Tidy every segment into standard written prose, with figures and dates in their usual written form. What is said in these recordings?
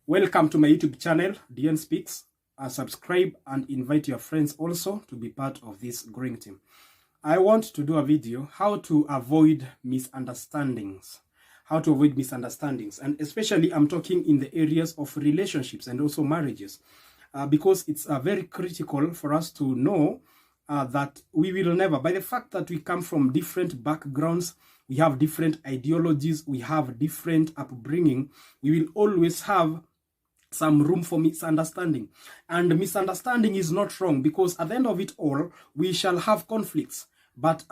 Welcome to my YouTube channel, DN Speaks. Subscribe and invite your friends also to be part of this growing team. I want to do a video how to avoid misunderstandings. How to avoid misunderstandings. And especially I'm talking in the areas of relationships and also marriages. Because it's very critical for us to know that we will never, by the fact that we come from different backgrounds, we have different ideologies, we have different upbringing, we will always have some room for misunderstanding. And misunderstanding is not wrong, because at the end of it all, we shall have conflicts. But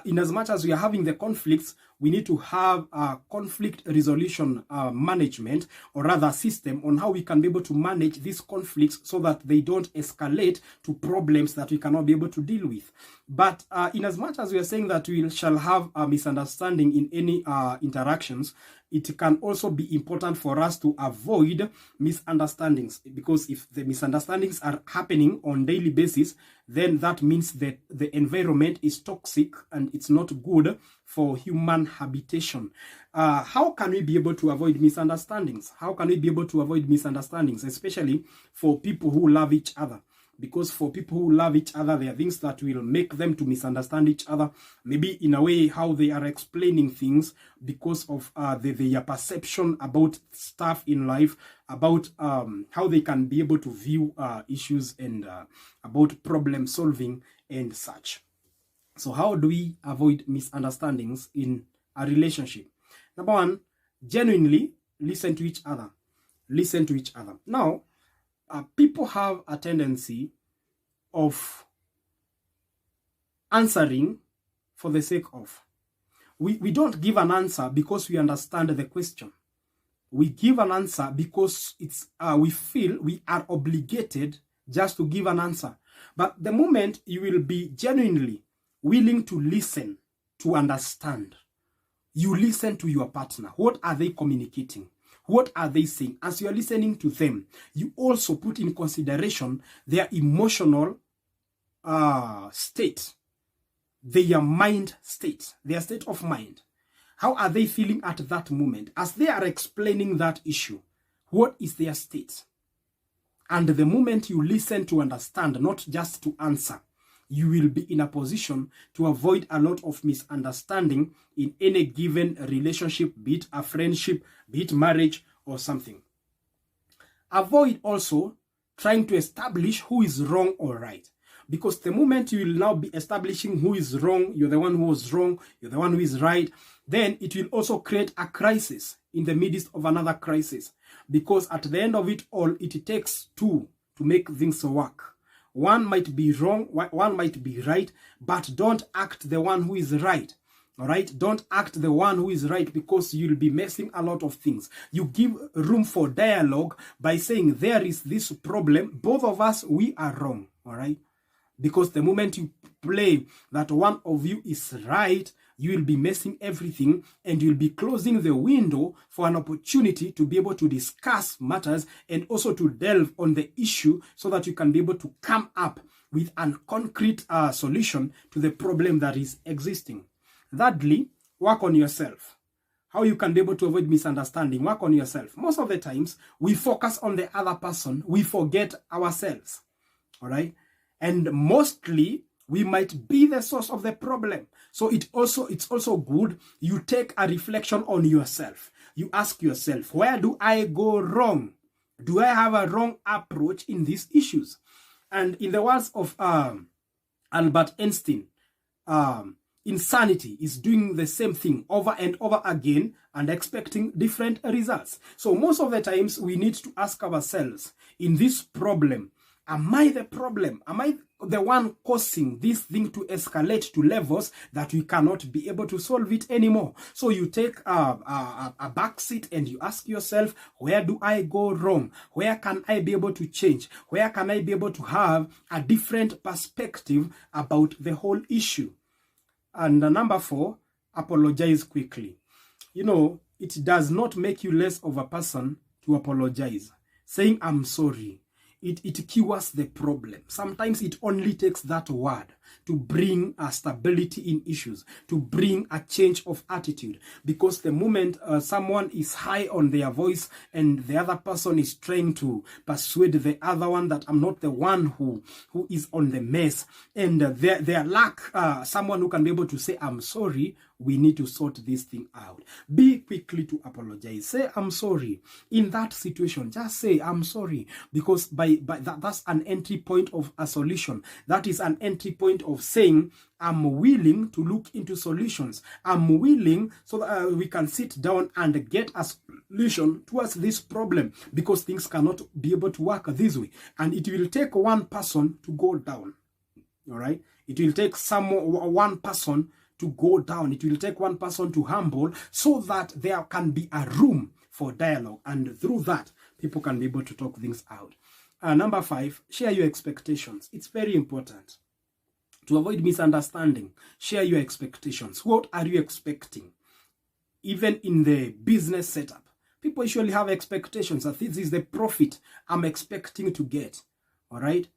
in as much as we are having the conflicts, we need to have a conflict resolution management, or rather system on how we can be able to manage these conflicts so that they don't escalate to problems that we cannot be able to deal with. But in as much as we are saying that we shall have a misunderstanding in any interactions, it can also be important for us to avoid misunderstandings, because if the misunderstandings are happening on daily basis, then that means that the environment is toxic and it's not good for human habitation. How can we be able to avoid misunderstandings? How can we be able to avoid misunderstandings, especially for people who love each other? Because for people who love each other, there are things that will make them to misunderstand each other. Maybe in a way how they are explaining things because of their perception about stuff in life, about how they can be able to view issues and about problem solving and such. So how do we avoid misunderstandings in a relationship? Number one, genuinely listen to each other. Listen to each other. Now, people have a tendency of answering for the sake of. We don't give an answer because we understand the question. We give an answer because it's we feel we are obligated just to give an answer. But the moment you will be genuinely willing to listen, to understand, you listen to your partner. What are they communicating? What are they saying? As you are listening to them, you also put in consideration their emotional state, their mind state, their state of mind. How are they feeling at that moment? As they are explaining that issue, what is their state? And the moment you listen to understand, not just to answer, you will be in a position to avoid a lot of misunderstanding in any given relationship, be it a friendship, be it marriage or something. Avoid also trying to establish who is wrong or right. Because the moment you will now be establishing who is wrong, you're the one who was wrong, you're the one who is right, then it will also create a crisis in the midst of another crisis. Because at the end of it all, it takes two to make things work. One might be wrong, one might be right, but don't act the one who is right. All right? Don't act the one who is right, because you'll be messing a lot of things. You give room for dialogue by saying there is this problem. Both of us, we are wrong. All right? Because the moment you play that one of you is right, you will be messing everything, and you'll be closing the window for an opportunity to be able to discuss matters and also to delve on the issue so that you can be able to come up with a concrete solution to the problem that is existing. Thirdly, work on yourself. How you can be able to avoid misunderstanding, work on yourself. Most of the times, we focus on the other person, we forget ourselves. All right? And mostly, we might be the source of the problem. So it's also good you take a reflection on yourself. You ask yourself, where do I go wrong? Do I have a wrong approach in these issues? And in the words of Albert Einstein, insanity is doing the same thing over and over again and expecting different results. So most of the times we need to ask ourselves, in this problem, am I the problem? Am I the one causing this thing to escalate to levels that we cannot be able to solve it anymore? So you take a back seat and you ask yourself, where do I go wrong? Where can I be able to change? Where can I be able to have a different perspective about the whole issue? And number 4, apologize quickly. You know, it does not make you less of a person to apologize. Saying I'm sorry, it cures the problem. Sometimes it only takes that word. to bring a stability in issues, to bring a change of attitude. Because the moment someone is high on their voice and the other person is trying to persuade the other one that I'm not the one who is on the mess, and they lack someone who can be able to say, I'm sorry, we need to sort this thing out. Be quickly to apologize. Say, I'm sorry. In that situation, just say, I'm sorry. Because that's an entry point of a solution. That is an entry point of saying, I'm willing to look into solutions. I'm willing so that we can sit down and get a solution towards this problem, because things cannot be able to work this way. And it will take one person to go down. All right? It will take one person to go down. It will take one person to humble, so that there can be a room for dialogue. And through that, people can be able to talk things out. Number 5, share your expectations. It's very important. To avoid misunderstanding, share your expectations. What are you expecting? Even in the business setup, people usually have expectations that this is the profit I'm expecting to get. All right?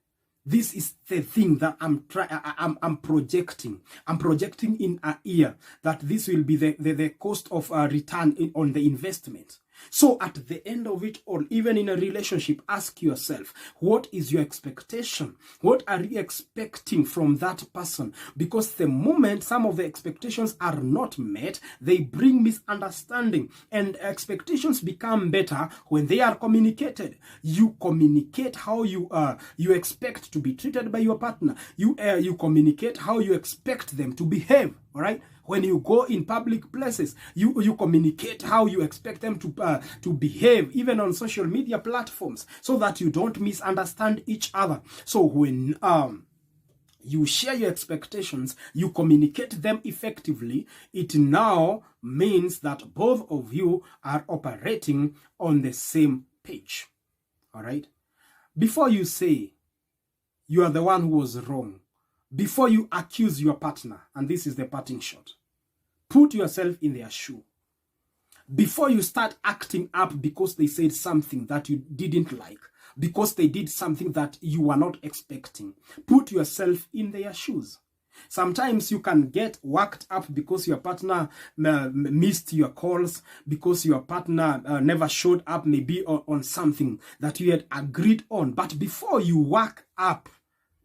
This is the thing that I'm projecting. I'm projecting in a year that this will be the cost of return on the investment. So at the end of it all, even in a relationship, ask yourself, what is your expectation? What are you expecting from that person? Because the moment some of the expectations are not met, they bring misunderstanding. And expectations become better when they are communicated. You communicate how you expect to be treated by your partner. You communicate how you expect them to behave. All right? When you go in public places, you communicate how you expect them to behave, even on social media platforms, so that you don't misunderstand each other. So when you share your expectations, you communicate them effectively, it now means that both of you are operating on the same page. All right? Before you say you are the one who was wrong, before you accuse your partner, and this is the parting shot, put yourself in their shoe. Before you start acting up because they said something that you didn't like, because they did something that you were not expecting, put yourself in their shoes. Sometimes you can get worked up because your partner missed your calls, because your partner never showed up maybe on something that you had agreed on. But before you work up,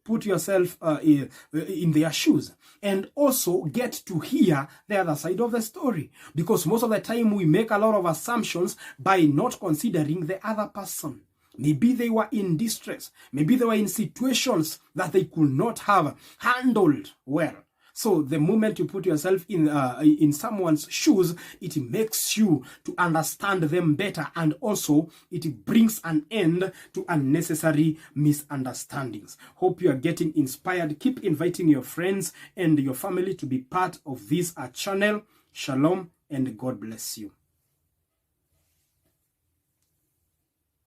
put yourself in their shoes, and also get to hear the other side of the story. Because most of the time we make a lot of assumptions by not considering the other person. Maybe they were in distress. Maybe they were in situations that they could not have handled well. So the moment you put yourself in someone's shoes, it makes you to understand them better, and also it brings an end to unnecessary misunderstandings. Hope you are getting inspired. Keep inviting your friends and your family to be part of this channel. Shalom and God bless you.